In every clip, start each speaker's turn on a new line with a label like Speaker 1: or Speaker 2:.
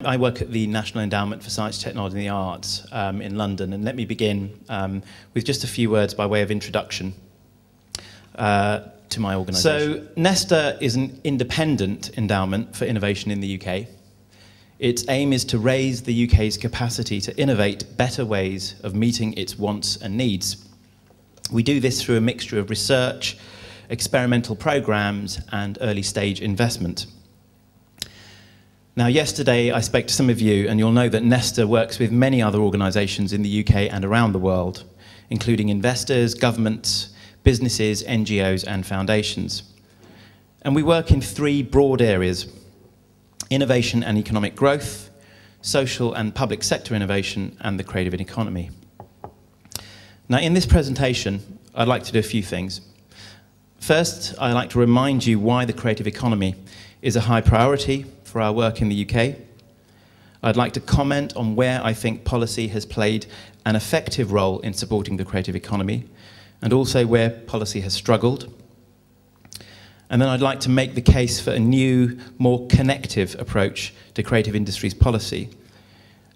Speaker 1: I work at the National Endowment for Science, Technology and the Arts in London, and let me begin with just a few words by way of introduction to my organisation. So Nesta is an independent endowment for innovation in the UK. Its aim is to raise the UK's capacity to innovate better ways of meeting its wants and needs. We do this through a mixture of research, experimental programmes and early stage investment. Now, yesterday I spoke to some of you, and you'll know that Nesta works with many other organisations in the UK and around the world, including investors, governments, businesses, NGOs and foundations. And we work in three broad areas: innovation and economic growth, social and public sector innovation, and the creative economy. Now, in this presentation, I'd like to do a few things. First, I'd like to remind you why the creative economy is a high priority for our work in the UK. I'd like to comment on where I think policy has played an effective role in supporting the creative economy, and also where policy has struggled. And then I'd like to make the case for a new, more connective approach to creative industries policy,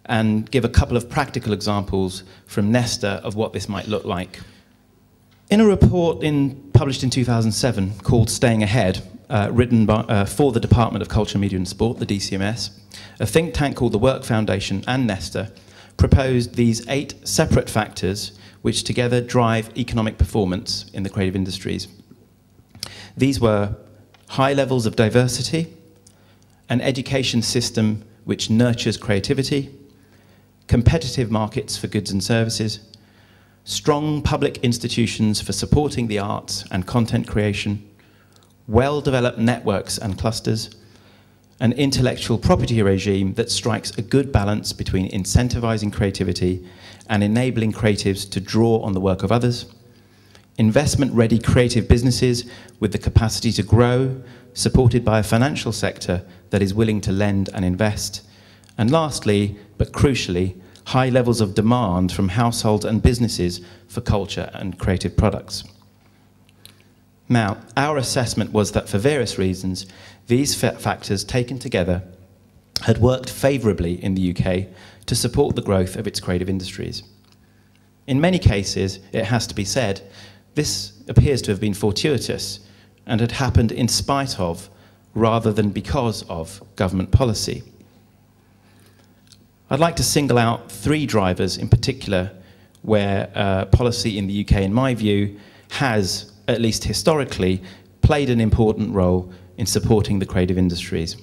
Speaker 1: and give a couple of practical examples from Nesta of what this might look like. In a report published in 2007 called Staying Ahead, written for the Department of Culture, Media and Sport, the DCMS, a think tank called the Work Foundation and Nesta proposed these 8 separate factors which together drive economic performance in the creative industries. These were high levels of diversity, an education system which nurtures creativity, competitive markets for goods and services, strong public institutions for supporting the arts and content creation, well-developed networks and clusters, an intellectual property regime that strikes a good balance between incentivizing creativity and enabling creatives to draw on the work of others, investment-ready creative businesses with the capacity to grow, supported by a financial sector that is willing to lend and invest, and lastly, but crucially, high levels of demand from households and businesses for culture and creative products. Now, our assessment was that for various reasons, these factors taken together had worked favourably in the UK to support the growth of its creative industries. In many cases, it has to be said, this appears to have been fortuitous and had happened in spite of, rather than because of, government policy. I'd like to single out 3 drivers in particular where policy in the UK, in my view, has, at least historically, played an important role in supporting the creative industries.